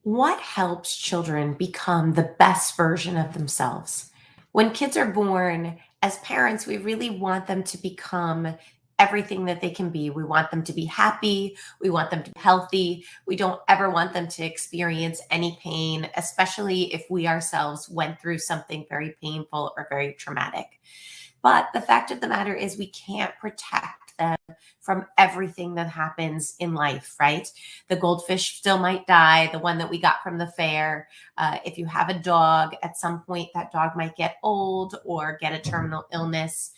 What helps children become the best version of themselves? When kids are born, as parents, we really want them to become everything that they can be. We want them to be happy. We want them to be healthy. We don't ever want them to experience any pain, especially if we ourselves went through something very painful or very traumatic. But the fact of the matter is, we can't protect them from everything that happens in life, right? The goldfish still might die, the one that we got from the fair. If you have a dog, at some point that dog might get old or get a terminal illness.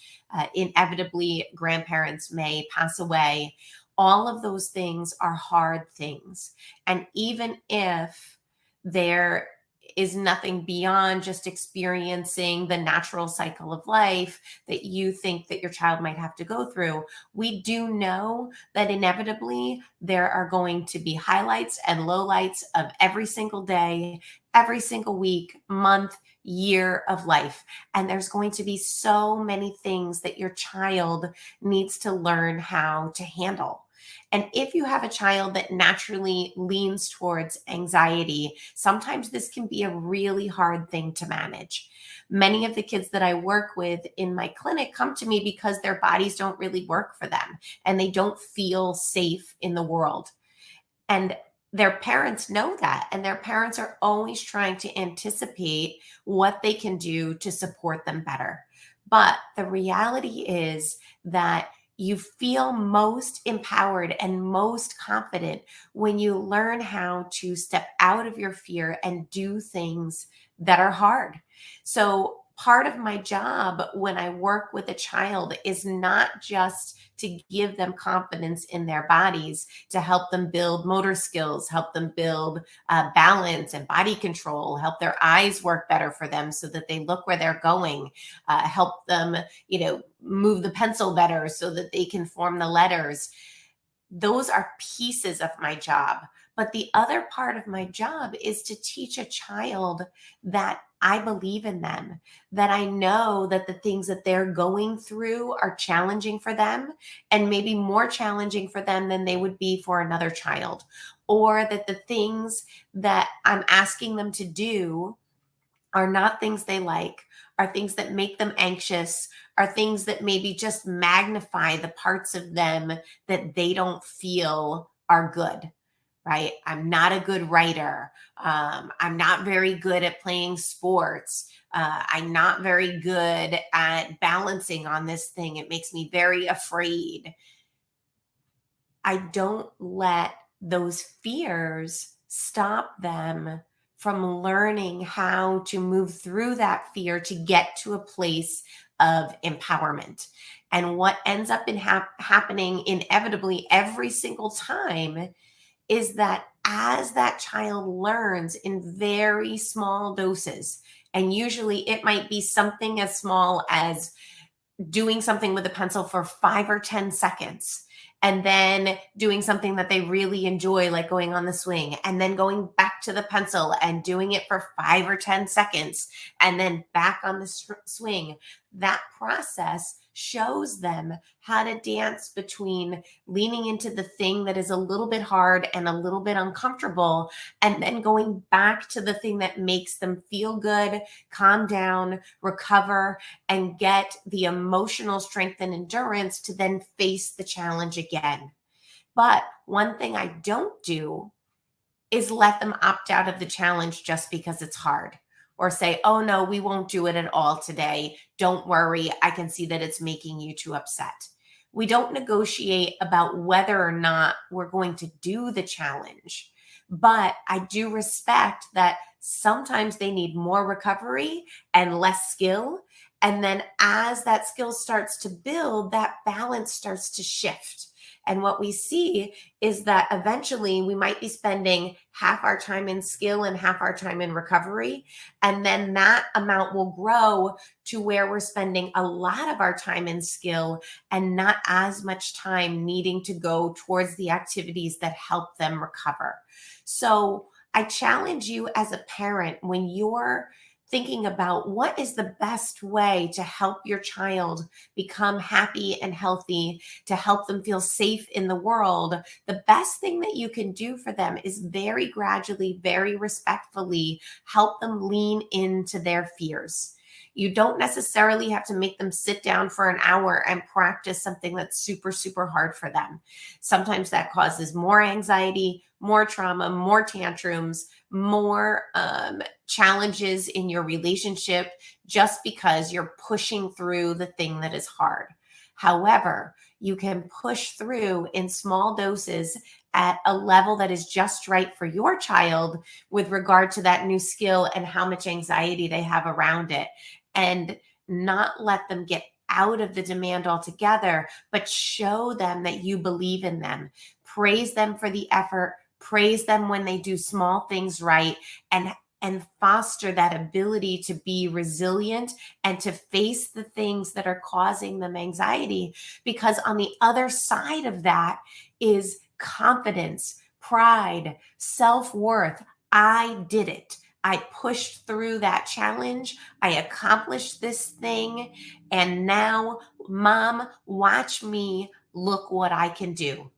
Inevitably, grandparents may pass away. All of those things are hard things. And even if there is nothing beyond just experiencing the natural cycle of life that you think that your child might have to go through, we do know that inevitably there are going to be highlights and lowlights of every single day, every single week, month, year of life. And there's going to be so many things that your child needs to learn how to handle. And if you have a child that naturally leans towards anxiety, sometimes this can be a really hard thing to manage. Many of the kids that I work with in my clinic come to me because their bodies don't really work for them and they don't feel safe in the world. And their parents know that, and their parents are always trying to anticipate what they can do to support them better. But the reality is that you feel most empowered and most confident when you learn how to step out of your fear and do things that are hard. So, part of my job when I work with a child is not just to give them confidence in their bodies, to help them build motor skills, help them build balance and body control, help their eyes work better for them so that they look where they're going, help them, move the pencil better so that they can form the letters. Those are pieces of my job. But the other part of my job is to teach a child that I believe in them, that I know that the things that they're going through are challenging for them and maybe more challenging for them than they would be for another child, or that the things that I'm asking them to do are not things they like, are things that make them anxious, are things that maybe just magnify the parts of them that they don't feel are good, right? I'm not a good writer. I'm not very good at playing sports. I'm not very good at balancing on this thing. It makes me very afraid. I don't let those fears stop them from learning how to move through that fear to get to a place of empowerment. And what ends up happening inevitably every single time is that as that child learns in very small doses, and usually it might be something as small as doing something with a pencil for 5 or 10 seconds, and then doing something that they really enjoy, like going on the swing, and then going back to the pencil and doing it for 5 or 10 seconds, and then back on the swing. That process shows them how to dance between leaning into the thing that is a little bit hard and a little bit uncomfortable, and then going back to the thing that makes them feel good, calm down, recover, and get the emotional strength and endurance to then face the challenge again. But one thing I don't do is let them opt out of the challenge just because it's hard, or say, oh no, we won't do it at all today. Don't worry. I can see that it's making you too upset. We don't negotiate about whether or not we're going to do the challenge, but I do respect that sometimes they need more recovery and less skill. And then as that skill starts to build, that balance starts to shift. And what we see is that eventually we might be spending half our time in skill and half our time in recovery. And then that amount will grow to where we're spending a lot of our time in skill and not as much time needing to go towards the activities that help them recover. So I challenge you as a parent, when you're thinking about what is the best way to help your child become happy and healthy, to help them feel safe in the world, the best thing that you can do for them is very gradually, very respectfully help them lean into their fears. You don't necessarily have to make them sit down for an hour and practice something that's super, super hard for them. Sometimes that causes more anxiety, more trauma, more tantrums, more challenges in your relationship just because you're pushing through the thing that is hard. However, you can push through in small doses at a level that is just right for your child with regard to that new skill and how much anxiety they have around it, and not let them get out of the demand altogether, but show them that you believe in them. Praise them for the effort, praise them when they do small things right, and foster that ability to be resilient and to face the things that are causing them anxiety, because on the other side of that is confidence, pride, self-worth. I did it. I pushed through that challenge. I accomplished this thing. And now, mom, watch me. Look what I can do.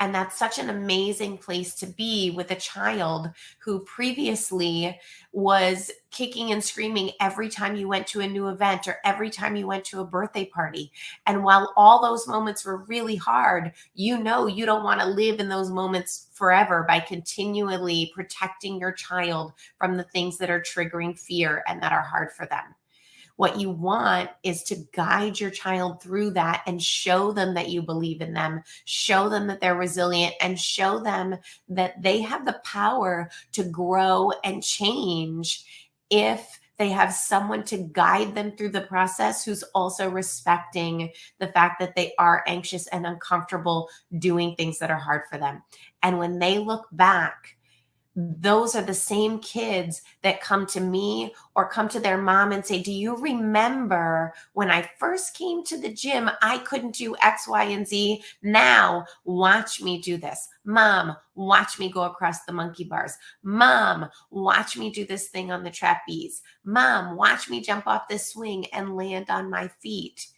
And that's such an amazing place to be with a child who previously was kicking and screaming every time you went to a new event or every time you went to a birthday party. And while all those moments were really hard, you know you don't want to live in those moments forever by continually protecting your child from the things that are triggering fear and that are hard for them. What you want is to guide your child through that and show them that you believe in them, show them that they're resilient, and show them that they have the power to grow and change if they have someone to guide them through the process who's also respecting the fact that they are anxious and uncomfortable doing things that are hard for them. And when they look back, those are the same kids that come to me or come to their mom and say, do you remember when I first came to the gym, I couldn't do X, Y, and Z. Now watch me do this. Mom, watch me go across the monkey bars. Mom, watch me do this thing on the trapeze. Mom, watch me jump off this swing and land on my feet.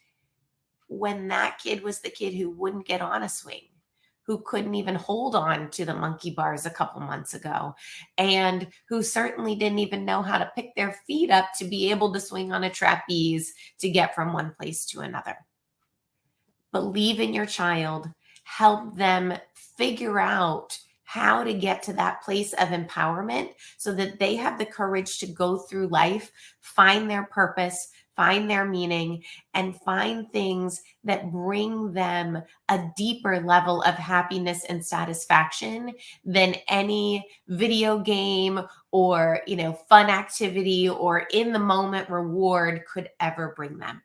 When that kid was the kid who wouldn't get on a swing, who couldn't even hold on to the monkey bars a couple months ago, and who certainly didn't even know how to pick their feet up to be able to swing on a trapeze to get from one place to another. Believe in your child, help them figure out how to get to that place of empowerment so that they have the courage to go through life, find their purpose, find their meaning, and find things that bring them a deeper level of happiness and satisfaction than any video game or, fun activity or in the moment reward could ever bring them.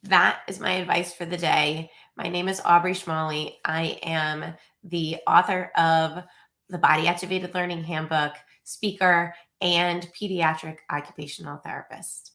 That is my advice for the day. My name is Aubrey Schmalley. I am the author of the Body Activated Learning Handbook, speaker, and pediatric occupational therapist.